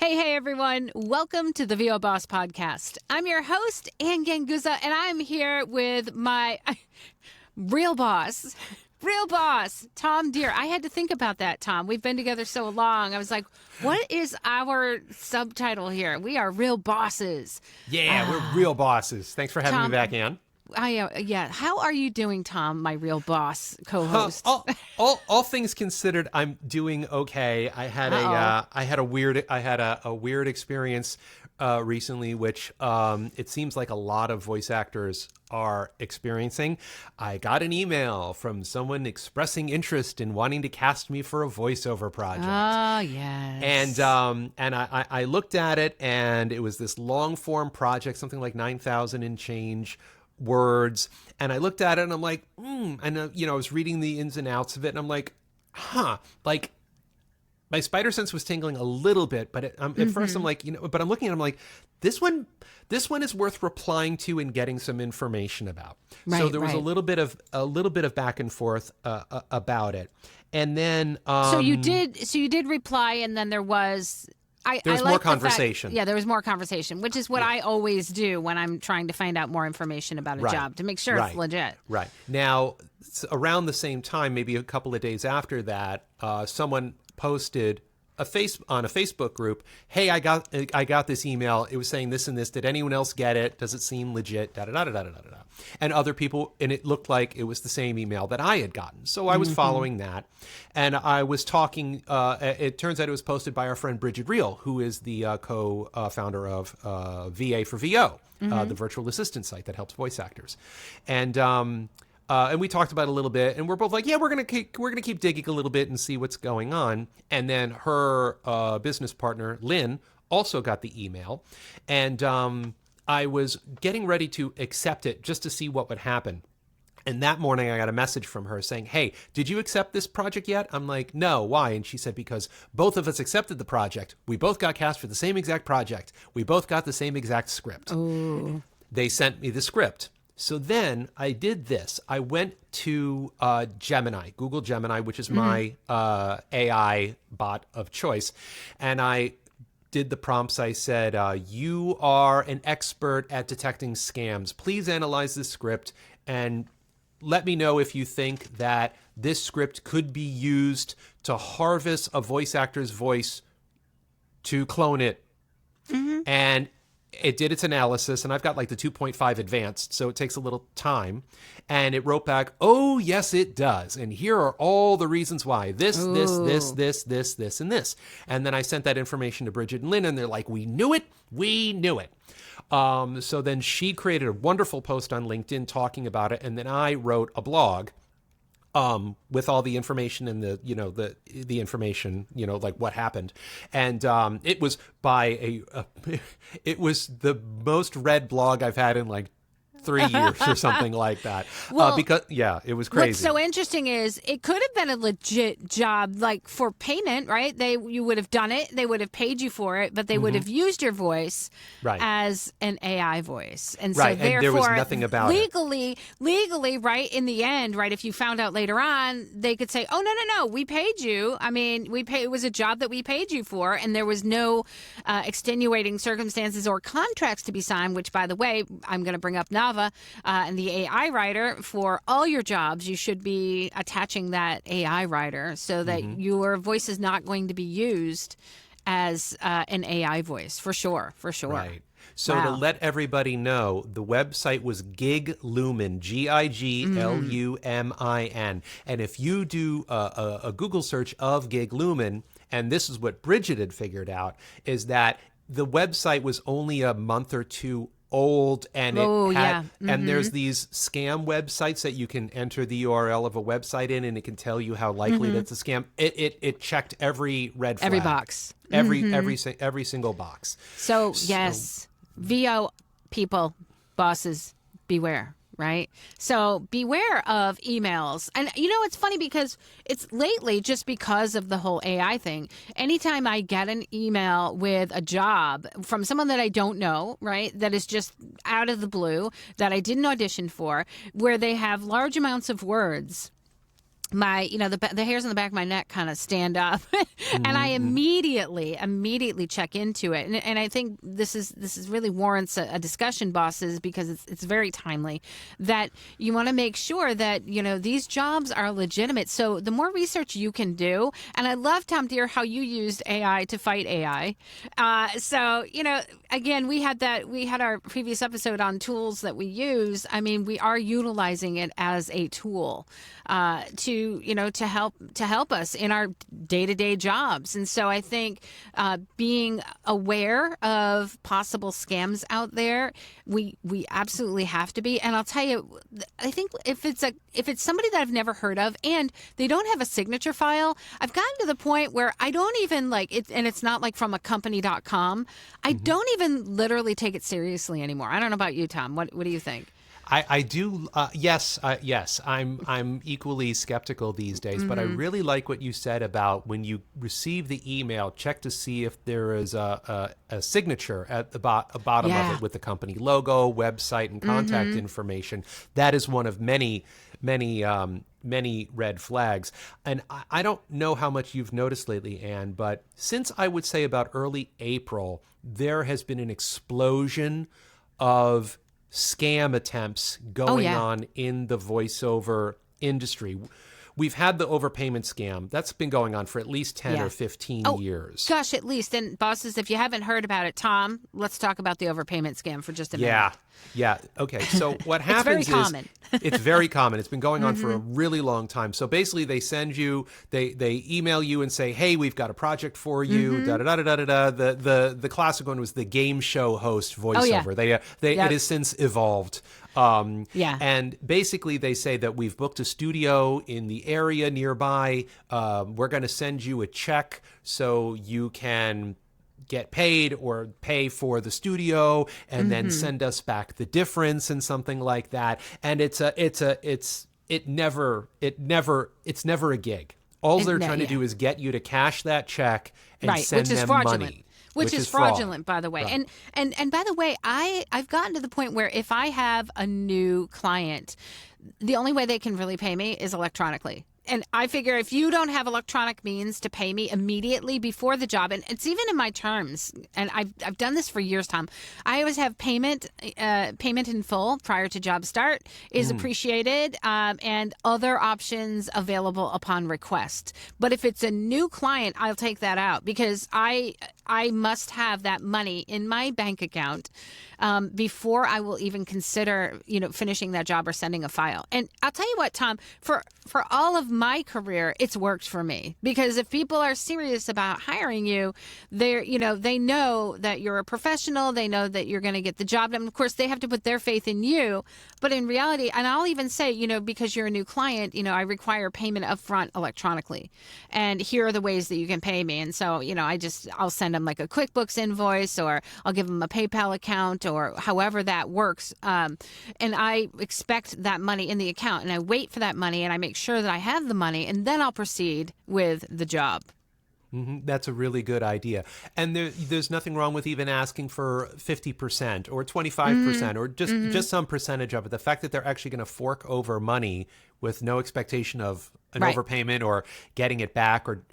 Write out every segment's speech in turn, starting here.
Hey, everyone. Welcome to the VO Boss Podcast. I'm your host, Ann Ganguza, and I'm here with my real boss, Tom Dheere. I had to think about that, Tom. We've been together so long. I was like, what is our subtitle here? We are real bosses. Yeah, we're real bosses. Thanks for having Tom, me back, Ann. Yeah. How are you doing, Tom, my real boss co-host? All things considered, I'm doing okay. I had a weird experience recently, which it seems like a lot of voice actors are experiencing. I got an email from someone expressing interest in wanting to cast me for a voiceover project. Oh, yes. And I looked at it, and it was this long form project, something like 9,000 and change words, and I looked at it and I'm like, and I was reading the ins and outs of it, and I'm like, like my spider sense was tingling a little bit, but at first I'm like, but I'm looking at it, I'm like, this one is worth replying to and getting some information about. Right, so there was right. a little bit of back and forth about it, and then So you did reply, and then there was. There was more conversation. There was more conversation, which is what I always do when I'm trying to find out more information about a job to make sure it's legit. Right. Now, around the same time, maybe a couple of days after that, someone posted on a Facebook group, "Hey, I got this email. It was saying this and this. Did anyone else get it? Does it seem legit? Da da da da da da da." And other people, and it looked like it was the same email that I had gotten. So I was following that, and I was talking. It turns out it was posted by our friend Bridget Reel, who is the co-founder of VA for VO, the virtual assistant site that helps voice actors, and we talked about it a little bit, and we're both like, yeah, we're gonna keep digging a little bit and see what's going on. And then her business partner Lynn also got the email, and I was getting ready to accept it just to see what would happen. And that morning I got a message from her saying, "Hey, did you accept this project yet?" I'm like, "No, why?" And she said, "Because both of us accepted the project. We both got cast for the same exact project. We both got the same exact script." Ooh. They sent me the script. So then I did this. I went to Gemini, Google Gemini, which is my AI bot of choice. And I did the prompts. I said, "You are an expert at detecting scams. Please analyze this script and let me know if you think that this script could be used to harvest a voice actor's voice to clone it." And it did its analysis, and I've got like the 2.5 advanced, so it takes a little time. And it wrote back, "Oh, yes, it does. And here are all the reasons why. This, and this." And then I sent that information to Bridget and Lynn, and they're like, "We knew it. We knew it." So then she created a wonderful post on LinkedIn talking about it, and then I wrote a blog with all the information and the information, like what happened. And it was it was the most read blog I've had in like 3 years or something like that. Well, because it was crazy. What's so interesting is it could have been a legit job, like for payment, right? You would have done it, they would have paid you for it, but they would have used your voice as an AI voice, and so therefore, and there was nothing about legally, right? In the end, right? If you found out later on, they could say, "Oh, no, we paid you. I mean, it was a job that we paid you for, and there was no extenuating circumstances or contracts to be signed." Which, by the way, I'm going to bring up now. And the AI writer, for all your jobs, you should be attaching that AI writer so that your voice is not going to be used as an AI voice, for sure. Right. So to let everybody know, the website was Gig Lumen, GIGLUMIN. And if you do a Google search of Gig Lumen, and this is what Bridget had figured out, is that the website was only a month or two old, and and there's these scam websites that you can enter the URL of a website in, and it can tell you how likely that's a scam. It checked every red flag, every box, every single box. So yes, VO people, bosses, beware. Right? So beware of emails. And it's funny because it's lately, just because of the whole AI thing, anytime I get an email with a job from someone that I don't know, right, that is just out of the blue, that I didn't audition for, where they have large amounts of words, my, the hairs on the back of my neck kind of stand up, and I immediately check into it. And I think this is really warrants a discussion, bosses, because it's very timely that you want to make sure that, these jobs are legitimate. So the more research you can do, and I love, Tom Dheere, how you used AI to fight AI. So, again, we had our previous episode on tools that we use. I mean, we are utilizing it as a tool to help us in our day-to-day jobs. And so I think being aware of possible scams out there, we absolutely have to be. And I'll tell you, I think if it's somebody that I've never heard of and they don't have a signature file, I've gotten to the point where I don't even like it, and it's not like from a company.com. I don't even literally take it seriously anymore. I don't know about you, Tom. What do you think? I do. Yes. I'm equally skeptical these days, but I really like what you said about when you receive the email, check to see if there is a signature at the bottom of it with the company logo, website, and contact information. That is one of many red flags. And I don't know how much you've noticed lately, Anne, but since I would say about early April, there has been an explosion of scam attempts going on in the voiceover industry. We've had the overpayment scam. That's been going on for at least 10 or 15 years. Gosh, at least. And bosses, if you haven't heard about it, Tom, let's talk about the overpayment scam for just a minute. Yeah. Okay. So what happens it's very common. It's very common. It's been going on for a really long time. So basically they send you, they email you and say, hey, we've got a project for you, da-da-da-da-da-da. The classic one was the game show host voiceover. It has since evolved. And basically they say that we've booked a studio in the area nearby. We're going to send you a check so you can get paid or pay for the studio and then send us back the difference and something like that. And it's never a gig. All they're trying to do is get you to cash that check and send them money. Which is fraudulent, by the way. Right. And by the way, I've gotten to the point where if I have a new client, the only way they can really pay me is electronically. And I figure if you don't have electronic means to pay me immediately before the job, and it's even in my terms, and I've done this for years, Tom, I always have payment in full prior to job start is appreciated, and other options available upon request. But if it's a new client, I'll take that out because I must have that money in my bank account before I will even consider, finishing that job or sending a file. And I'll tell you what, Tom, for all of my career, it's worked for me because if people are serious about hiring you, they know that you're a professional. They know that you're going to get the job. And of course, they have to put their faith in you. But in reality, and I'll even say, because you're a new client, I require payment upfront electronically. And here are the ways that you can pay me. And so, I'll send them like a QuickBooks invoice, or I'll give them a PayPal account, or however that works. And I expect that money in the account, and I wait for that money, and I make sure that I have the money, and then I'll proceed with the job. That's a really good idea. And there's nothing wrong with even asking for 50% or 25% or just some percentage of it. The fact that they're actually going to fork over money with no expectation of an overpayment or getting it back or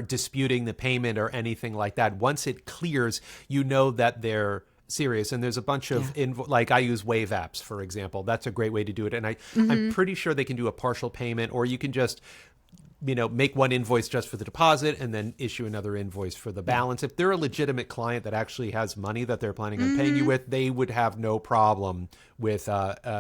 disputing the payment or anything like that. Once it clears, that they're serious. And there's a bunch of like I use Wave apps, for example. That's a great way to do it. And I'm pretty sure they can do a partial payment, or you can just make one invoice just for the deposit and then issue another invoice for the balance. If they're a legitimate client that actually has money that they're planning on paying you with, they would have no problem with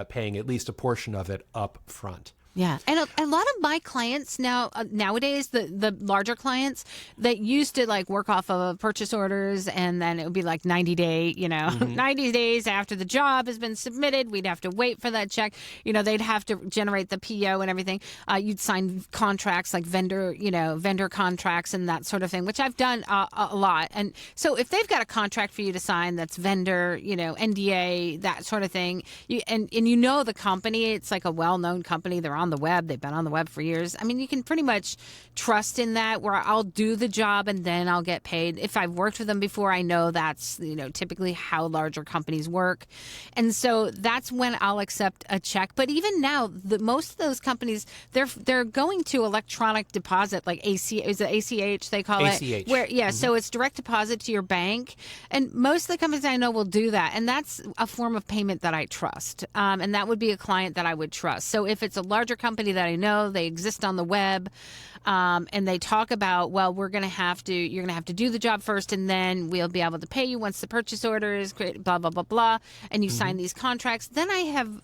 paying at least a portion of it up front. Yeah. And a lot of my clients nowadays, the larger clients that used to like work off of purchase orders, and then it would be like 90 days after the job has been submitted, we'd have to wait for that check. They'd have to generate the PO and everything. You'd sign contracts like vendor contracts and that sort of thing, which I've done a lot. And so if they've got a contract for you to sign, that's vendor, NDA, that sort of thing, and the company, it's like a well-known company, they're on the web. They've been on the web for years. I mean, you can pretty much trust in that, where I'll do the job and then I'll get paid. If I've worked with them before, I know that's, typically how larger companies work. And so that's when I'll accept a check. But even now, most of those companies, they're going to electronic deposit, like is it ACH they call it? ACH. Where, so it's direct deposit to your bank. And most of the companies I know will do that. And that's a form of payment that I trust. And that would be a client that I would trust. So if it's a larger company that I know, they exist on the web, and they talk about, well, you're going to have to do the job first, and then we'll be able to pay you once the purchase order is created, blah, blah, blah, blah. And you sign these contracts. Then I have,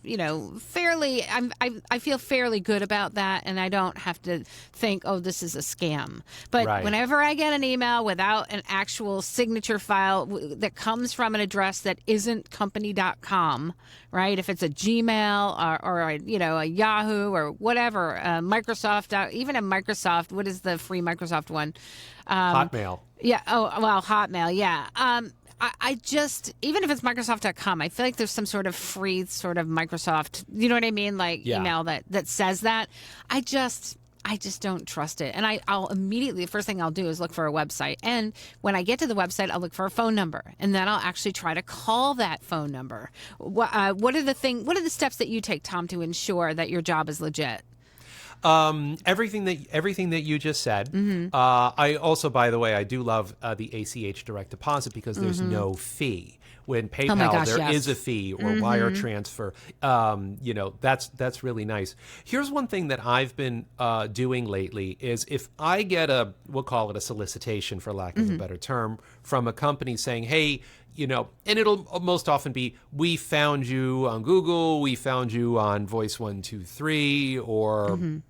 I feel fairly good about that. And I don't have to think, oh, this is a scam. But whenever I get an email without an actual signature file that comes from an address that isn't company.com, right? If it's a Gmail or a Yahoo or whatever, Microsoft, even a Microsoft, what is the free Microsoft one? Hotmail. Yeah. Oh, well, Hotmail. Yeah. I just, even if it's Microsoft.com, I feel like there's some sort of free sort of Microsoft, you know what I mean? Like email that says that. I just don't trust it. And I'll immediately, the first thing I'll do is look for a website. And when I get to the website, I'll look for a phone number. And then I'll actually try to call that phone number. What are the steps that you take, Tom, to ensure that your job is legit? Everything that you just said. I also, by the way, I do love the ACH direct deposit because there's no fee. When PayPal, there is a fee, or wire transfer. That's really nice. Here's one thing that I've been doing lately is if I get we'll call it a solicitation, for lack of a better term, from a company saying, hey, and it'll most often be, we found you on Google, we found you on Voice 123, or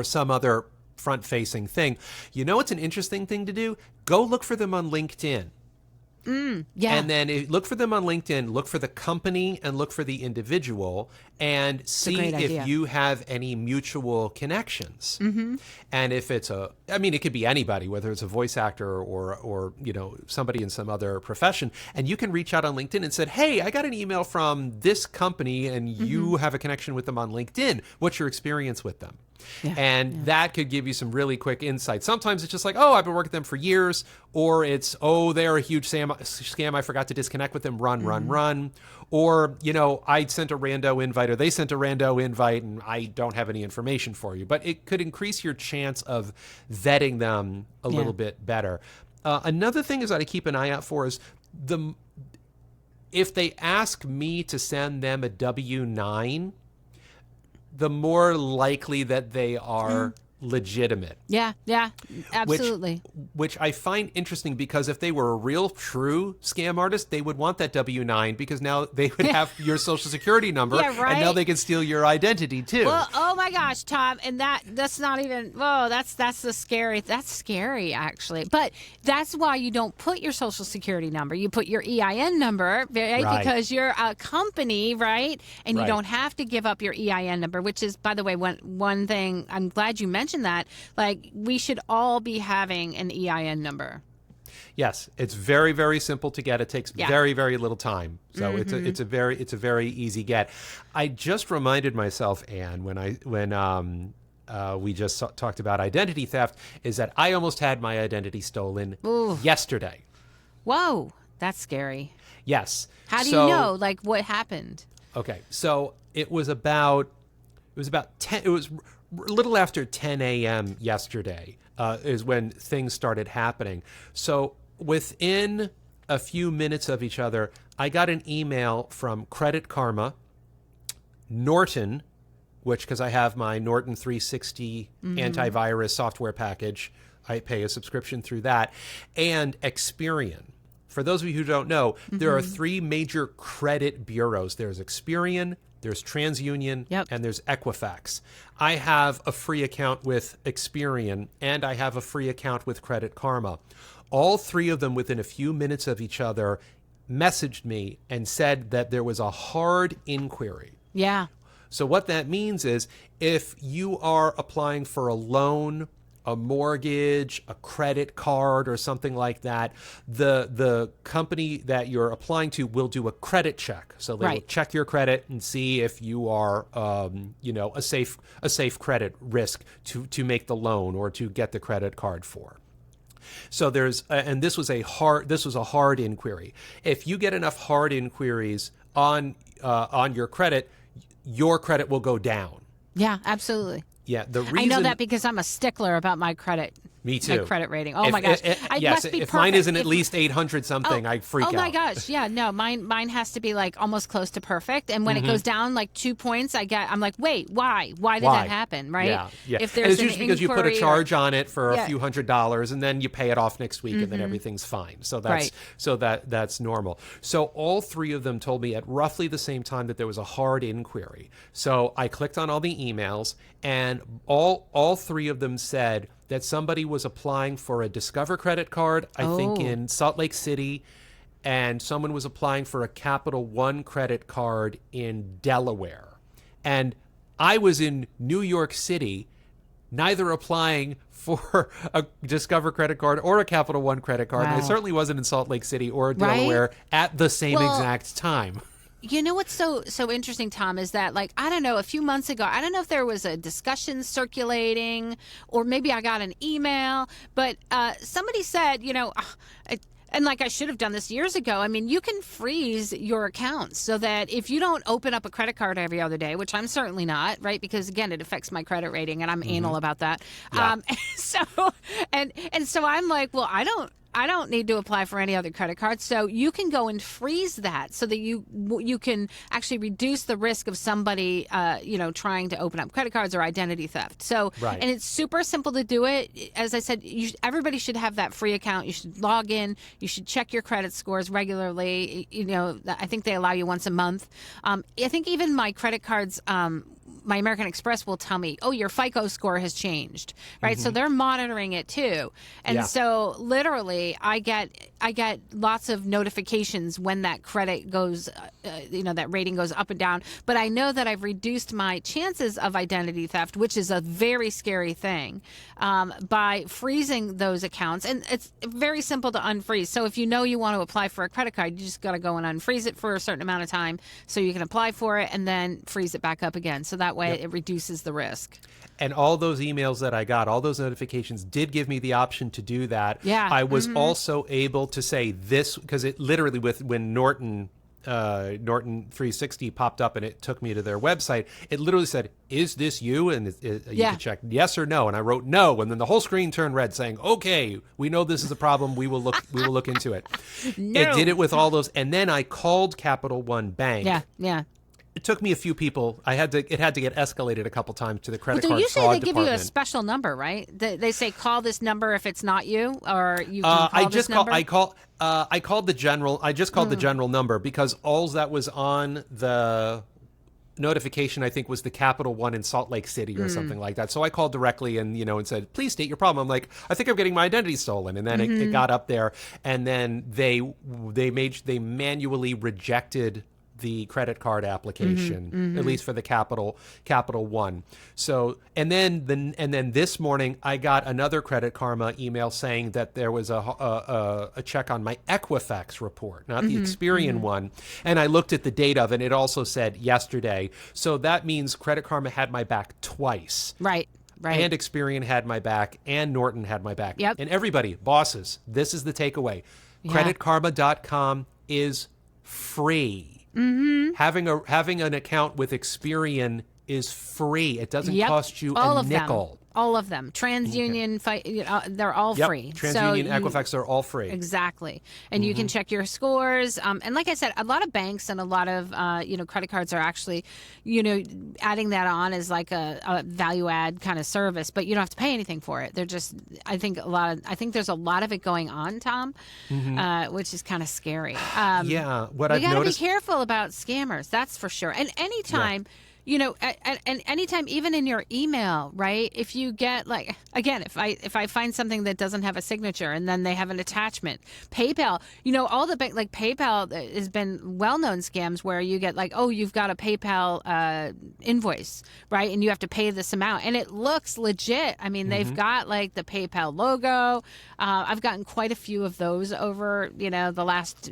some other front-facing thing. It's an interesting thing to do? Go look for them on LinkedIn. And then look for them on LinkedIn, look for the company and look for the individual, and see if you have any mutual connections. And if it's it could be anybody, whether it's a voice actor or somebody in some other profession, and you can reach out on LinkedIn and said, hey, I got an email from this company and you have a connection with them on LinkedIn. What's your experience with them? That could give you some really quick insight. Sometimes it's just like, oh, I've been working with them for years, or it's, oh, they're a huge scam. I forgot to disconnect with them. Run. Or, I sent a rando invite, or they sent a rando invite, and I don't have any information for you. But it could increase your chance of vetting them a little bit better. Another thing is that I keep an eye out for is if they ask me to send them a W-9, the more likely that they are legitimate. Yeah, absolutely. Which I find interesting, because if they were a real, true scam artist, they would want that W-9, because now they would have your social security number, and now they can steal your identity too. Well, oh my gosh, Tom, and that's not even, that's scary actually. But that's why you don't put your social security number. You put your EIN number, right? Because you're a company, right? And you don't have to give up your EIN number, which is, by the way, one thing I'm glad you mentioned that. Like, we should all be having an EIN number. Yes, it's very, very simple to get. It takes very, very little time. So it's a very easy get. I just reminded myself, Anne, when we just talked about identity theft, is that I almost had my identity stolen yesterday. Whoa, that's scary. Yes. How do you know? Like, what happened? Okay, so it was about 10. It was a little after 10 a.m. yesterday is when things started happening. So within a few minutes of each other, I got an email from Credit Karma, Norton, because I have my Norton 360 antivirus software package. I pay a subscription through that, and Experian. For those of you who don't know, there are three major credit bureaus. There's Experian, there's TransUnion, and there's Equifax. I have a free account with Experian, and I have a free account with Credit Karma. All three of them, within a few minutes of each other, messaged me and said that there was a hard inquiry. Yeah. So what that means is, if you are applying for a loan a mortgage, a credit card, or something like that, the company that you're applying to will do a credit check. So they will check your credit and see if you are, a safe credit risk to make the loan or to get the credit card for. So and this was a hard inquiry. If you get enough hard inquiries on your credit will go down. Yeah, absolutely. Yeah, the reason I know that because I'm a stickler about my credit. Me too. My credit rating. Oh my gosh. If mine isn't at least 800 something, I freak out. Oh my gosh. Yeah, no, mine has to be like almost close to perfect. And when it goes down like 2 points, I'm like, wait, why? Why did that happen? Right? Yeah. If there's it's usually because you put a charge on it for a few $100s and then you pay it off next week and then everything's fine. So that's normal. So all three of them told me at roughly the same time that there was a hard inquiry. So I clicked on all the emails and all three of them said that somebody was applying for a Discover credit card, I think in Salt Lake City, and someone was applying for a Capital One credit card in Delaware. And I was in New York City, neither applying for a Discover credit card or a Capital One credit card. And I certainly wasn't in Salt Lake City or Delaware at the same exact time. You know what's so interesting, Tom, is that, like, I don't know, a few months ago, I don't know if there was a discussion circulating or maybe I got an email, but somebody said, and like I should have done this years ago, I mean, you can freeze your accounts so that if you don't open up a credit card every other day, which I'm certainly not, right? Because again, it affects my credit rating and I'm anal about that. Yeah. So I'm like, well, I don't need to apply for any other credit cards. So you can go and freeze that so that you can actually reduce the risk of somebody, trying to open up credit cards or identity theft. So, and it's super simple to do it. As I said, everybody should have that free account. You should log in. You should check your credit scores regularly. I think they allow you once a month. I think even my credit cards, my American Express will tell me, oh, your FICO score has changed, right? So they're monitoring it too. And so literally I get lots of notifications when that credit goes, that rating goes up and down. But I know that I've reduced my chances of identity theft, which is a very scary thing, by freezing those accounts. And it's very simple to unfreeze. So if you know you want to apply for a credit card, you just got to go and unfreeze it for a certain amount of time so you can apply for it and then freeze it back up again. So that way it reduces the risk. And all those emails that I got, all those notifications did give me the option to do that. Yeah. I was also able to say this, because it literally, when Norton 360 popped up and it took me to their website, it literally said, is this you? And you can check yes or no. And I wrote no. And then the whole screen turned red saying, okay, we know this is a problem. We will look into it. No. It did it with all those. And then I called Capital One Bank. Yeah. It took me a few people. It had to get escalated a couple times to the credit card fraud usually they department. give you a special number, right? They say call this number if it's not you, or you can call this number. I called the general. I just called the general number because all that was on the notification, I think, was the Capital One in Salt Lake City or something like that. So I called directly and and said, please state your problem. I'm like, I think I'm getting my identity stolen. And then it got up there, and then they manually rejected the credit card application, at least for the Capital One. So, and then this morning I got another Credit Karma email saying that there was a check on my Equifax report, not the Experian one. And I looked at the date of it, and it also said yesterday. So that means Credit Karma had my back twice. Right. And Experian had my back, and Norton had my back. Yep. And everybody, bosses, this is the takeaway. Yeah. CreditKarma.com is free. Having an account with Experian is free. It doesn't cost you a nickel. All of them. TransUnion, they're all free. TransUnion, Equifax are all free. Exactly. And you can check your scores. And like I said, a lot of banks and a lot of, credit cards are actually, adding that on as like a value add kind of service, but you don't have to pay anything for it. They're just, I think there's a lot of it going on, Tom, which is kind of scary. What we I've got to be noticed. careful about scammers. That's for sure. And anytime and anytime, even in your email, right? If you get like, again, if I find something that doesn't have a signature and then they have an attachment, PayPal, all the like PayPal has been well-known scams where you get like, oh, you've got a PayPal invoice, right? And you have to pay this amount, and it looks legit. I mean, they've got like the PayPal logo. I've gotten quite a few of those over, the last,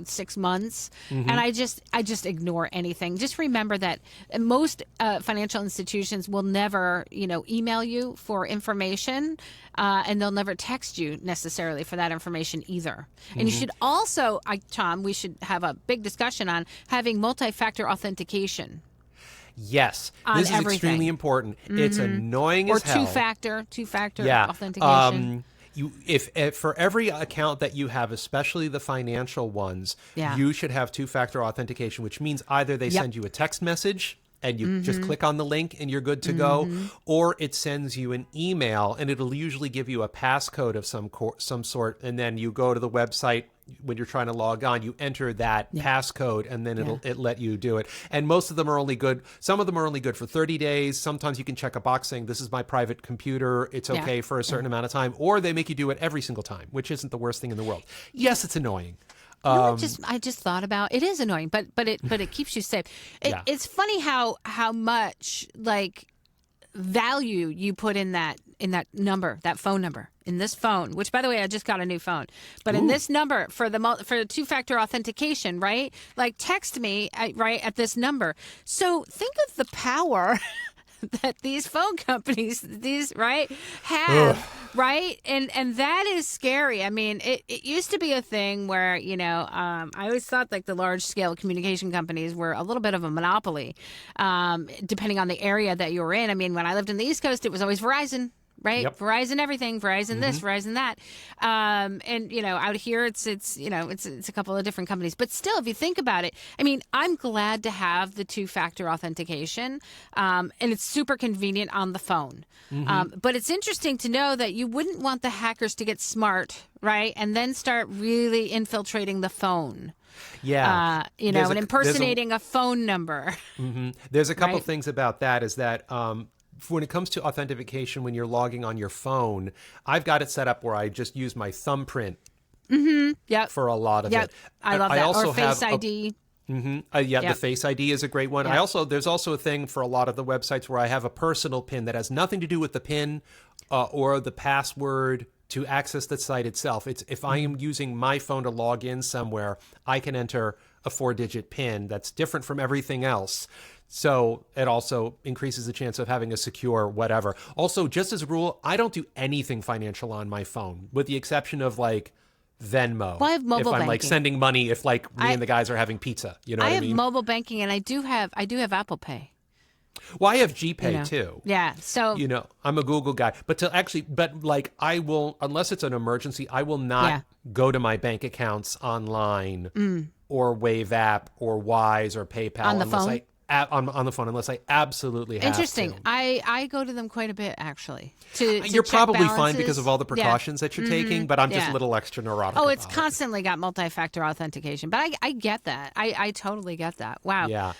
6 months, and I just ignore anything. Just remember that most financial institutions will never, email you for information, and they'll never text you necessarily for that information either. And you should also, Tom, we should have a big discussion on having multi-factor authentication. Yes, this is extremely important. It's annoying as hell. Or two-factor authentication. If for every account that you have, especially the financial ones, you should have two-factor authentication, which means either they send you a text message and you just click on the link and you're good to go, or it sends you an email and it'll usually give you a passcode of some sort, and then you go to the website. When you're trying to log on, you enter that passcode, and then it'll let you do it. And most of them are only good. Some of them are only good for 30 days. Sometimes you can check a box saying, this is my private computer. It's okay for a certain amount of time. Or they make you do it every single time, which isn't the worst thing in the world. Yes, it's annoying. I just thought about it is annoying, but it keeps you safe. It's funny how much like value you put in that number, that phone number, in this phone, which, by the way, I just got a new phone. But in this number for the two-factor authentication, right? Like, text me right at this number. So think of the power that these phone companies, have, right? And that is scary. I mean, it used to be a thing where, I always thought like the large-scale communication companies were a little bit of a monopoly, depending on the area that you were in. I mean, when I lived in the East Coast, it was always Verizon. Right? Yep. Verizon everything, Verizon this, Verizon that. And, out here it's a couple of different companies. But still, if you think about it, I mean, I'm glad to have the two-factor authentication. And it's super convenient on the phone. But it's interesting to know that you wouldn't want the hackers to get smart, right? And then start really infiltrating the phone. Yeah. And impersonating a phone number. There's a couple things about that is that when it comes to authentication, when you're logging on your phone, I've got it set up where I just use my thumbprint for a lot of it. I love that. Also or Face ID. The Face ID is a great one. There's also a thing for a lot of the websites where I have a personal PIN that has nothing to do with the PIN or the password to access the site itself. It's if I am using my phone to log in somewhere, I can enter a 4-digit PIN that's different from everything else. So it also increases the chance of having a secure whatever. Also, just as a rule, I don't do anything financial on my phone, with the exception of like Venmo. Well, I have mobile if I'm banking. Like sending money, if like me and the guys are having pizza, you know what I mean? I have mobile banking, and I do have Apple Pay. Well, I have GPay too. Yeah. So I'm a Google guy, but I will, unless it's an emergency, I will not go to my bank accounts online or Wave app or Wise or PayPal on the phone. On the phone, unless I absolutely have Interesting. to. I go to them quite a bit, actually. You're probably fine because of all the precautions that you're taking, but I'm just a little extra neurotic. Oh, it's constantly got multi-factor authentication, but I get that. I totally get that. Wow. Yeah.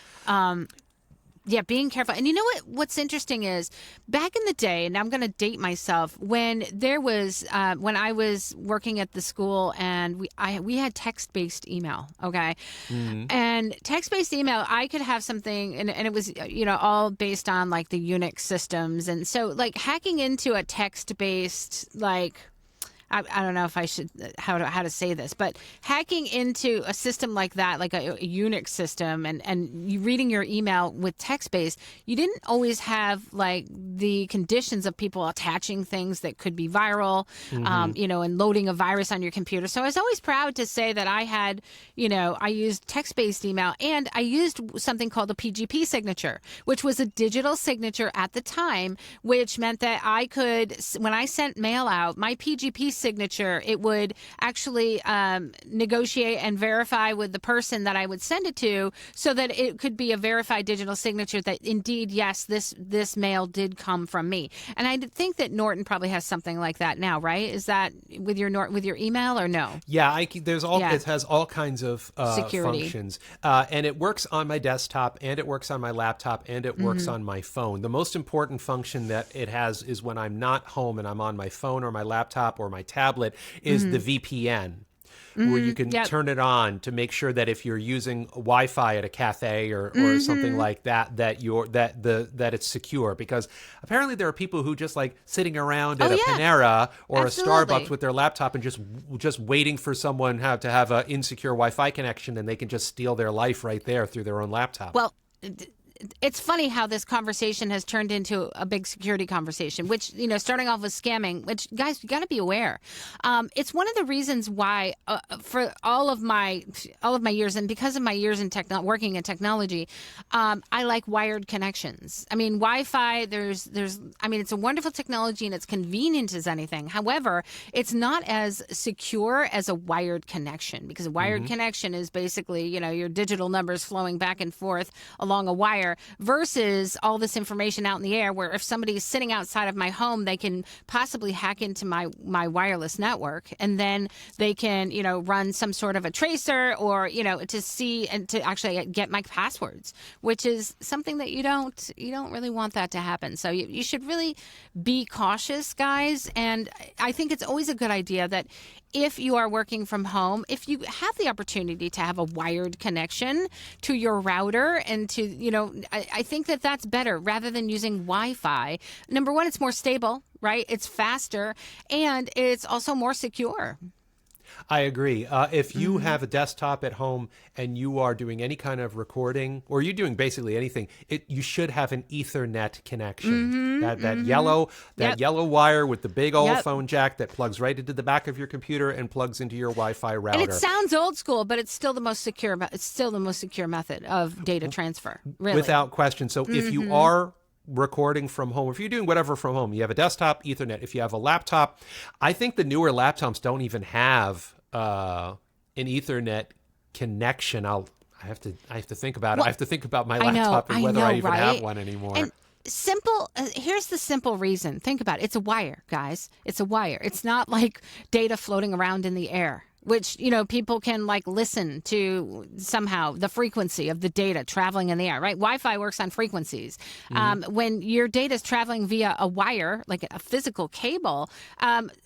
Yeah, being careful. And you know what's interesting is back in the day, and I'm going to date myself, when there was when I was working at the school and we had text-based email, okay? And text-based email, I could have something and it was all based on like the Unix systems. And so like hacking into a text-based I don't know if I should how to say this, but hacking into a system like that, like a Unix system, and you reading your email with text-based, you didn't always have like the conditions of people attaching things that could be viral, and loading a virus on your computer. So I was always proud to say that I had, I used text-based email, and I used something called a PGP signature, which was a digital signature at the time, which meant that I could, when I sent mail out, my PGP signature, it would actually negotiate and verify with the person that I would send it to, so that it could be a verified digital signature that indeed, yes, this mail did come from me. And I think that Norton probably has something like that now, right? Is that with your email or no? Yeah, it has all kinds of security functions, and it works on my desktop, and it works on my laptop, and it works on my phone. The most important function that it has is when I'm not home and I'm on my phone or my laptop or my tablet is the VPN. Where you can turn it on to make sure that if you're using Wi-Fi at a cafe or something like that, that it's secure. Because apparently there are people who just like sitting around at a Panera or Absolutely. a Starbucks with their laptop and just waiting for someone to have an insecure Wi-Fi connection, and they can just steal their life right there through their own laptop. Well, it's funny how this conversation has turned into a big security conversation, which, starting off with scamming, which, guys, you got to be aware. It's one of the reasons why for all of my years, and because of my years in working in technology, I like wired connections. I mean, Wi-Fi, it's a wonderful technology and it's convenient as anything. However, it's not as secure as a wired connection, because a wired connection is basically, your digital numbers flowing back and forth along a wire, versus all this information out in the air, where if somebody is sitting outside of my home, they can possibly hack into my wireless network, and then they can, run some sort of a tracer, or, to see and to actually get my passwords, which is something that you don't really want that to happen. So you should really be cautious, guys. And I think it's always a good idea that if you are working from home, if you have the opportunity to have a wired connection to your router and to, I think that that's better rather than using Wi-Fi. Number one, it's more stable, right? It's faster, and it's also more secure. I agree. If you have a desktop at home and you are doing any kind of recording, or you're doing basically anything, you should have an Ethernet connection. That yellow wire with the big old phone jack that plugs right into the back of your computer and plugs into your Wi-Fi router. And it sounds old school, but it's still the most secure. It's still the most secure method of data transfer, really, without question. So if you are recording from home, if you're doing whatever from home, you have a desktop, Ethernet. If you have a laptop, I think the newer laptops don't even have an Ethernet connection. I have to think about it. I have to think about my laptop and whether I even have one anymore. And here's the simple reason. Think about it. It's a wire, guys. It's a wire. It's not like data floating around in the air, which, people can listen to somehow the frequency of the data traveling in the air, right? Wi-Fi works on frequencies. When your data is traveling via a wire, like a physical cable,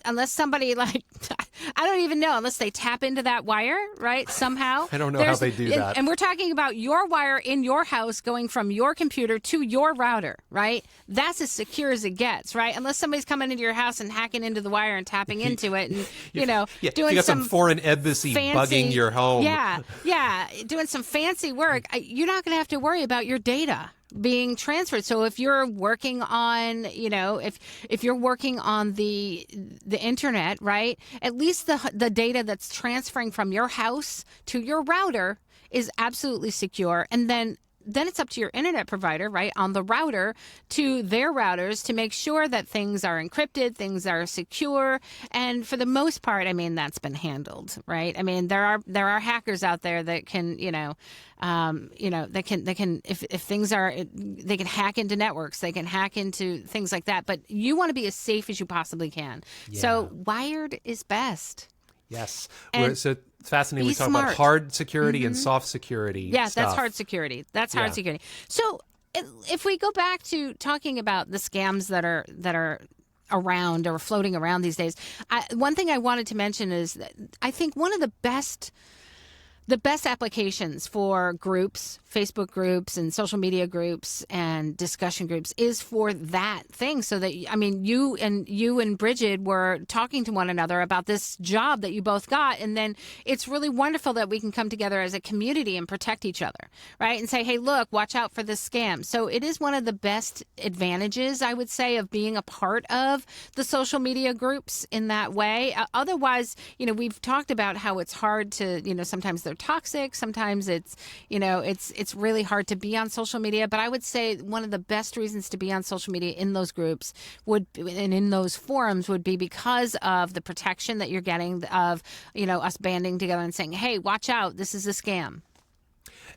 unless somebody I don't even know, unless they tap into that wire, right? Somehow. I don't know how they do that. And we're talking about your wire in your house going from your computer to your router, right? That's as secure as it gets, right? Unless somebody's coming into your house and hacking into the wire and tapping into it and, doing you got some foreign embassy bugging your home. Yeah, doing some fancy work. You're not going to have to worry about your data being transferred. So if you're working on, if you're working on the internet, right, at least the data that's transferring from your house to your router is absolutely secure. And then it's up to your internet provider, right, on the router to their routers to make sure that things are encrypted, things are secure. And for the most part, that's been handled, right? There are hackers out there that can, they can if things are, they can hack into networks, they can hack into things like that. But you want to be as safe as you possibly can. Yeah. So wired is best. Yes. So it's fascinating. We talk about hard security and soft security. Yeah, stuff. That's hard security. That's hard security. So if we go back to talking about the scams that are around or floating around these days, one thing I wanted to mention is that I think one of the best applications for groups, Facebook groups and social media groups and discussion groups is for that thing. So that, you and Bridget were talking to one another about this job that you both got. And then it's really wonderful that we can come together as a community and protect each other, right? And say, hey, look, watch out for this scam. So it is one of the best advantages, I would say, of being a part of the social media groups in that way. Otherwise, we've talked about how it's hard to, sometimes they're toxic. Sometimes it's, it's really hard to be on social media. But I would say one of the best reasons to be on social media in those groups and in those forums would be because of the protection that you're getting of, us banding together and saying, hey, watch out, this is a scam.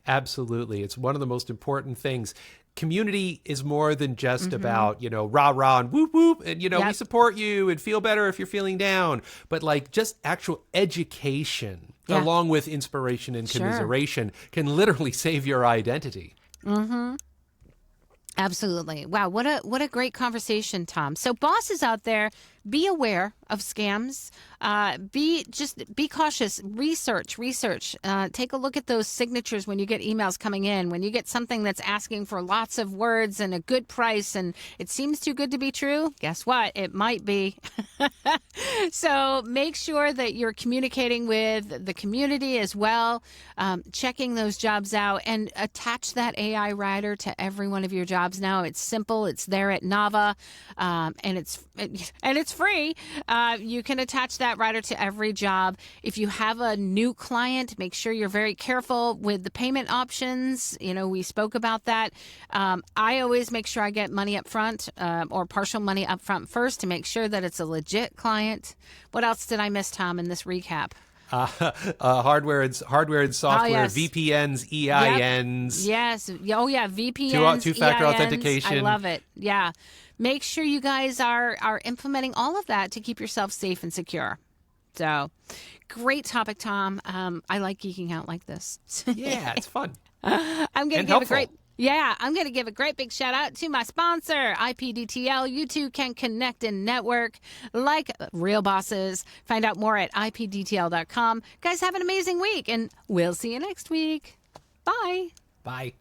Absolutely. It's one of the most important things. Community is more than just about, rah, rah, and whoop, whoop. And, we support you and feel better if you're feeling down. But like just actual education along with inspiration and commiseration can literally save your identity. Mm-hmm. Absolutely. Wow. What a great conversation, Tom. So bosses out there, be aware of scams. Be cautious. Research. Take a look at those signatures when you get emails coming in. When you get something that's asking for lots of words and a good price and it seems too good to be true, guess what? It might be. So make sure that you're communicating with the community as well, checking those jobs out, and attach that AI writer to every one of your jobs now. It's simple. It's there at Nava, and it's free. You can attach that writer to every job. If you have a new client, make sure you're very careful with the payment options. We spoke about that. I always make sure I get money up front or partial money up front first to make sure that it's a legit client. What else did I miss, Tom, in this recap? Hardware and software, VPNs, EINs. Yep. Yes. Oh, yeah. VPNs, two-factor EINs. authentication. I love it. Yeah. Make sure you guys are implementing all of that to keep yourself safe and secure. So, great topic, Tom. I like geeking out like this. Yeah, it's fun. I'm going to give a great big shout out to my sponsor, IPDTL. You too can connect and network like real bosses. Find out more at ipdtl.com. Guys, have an amazing week, and we'll see you next week. Bye. Bye.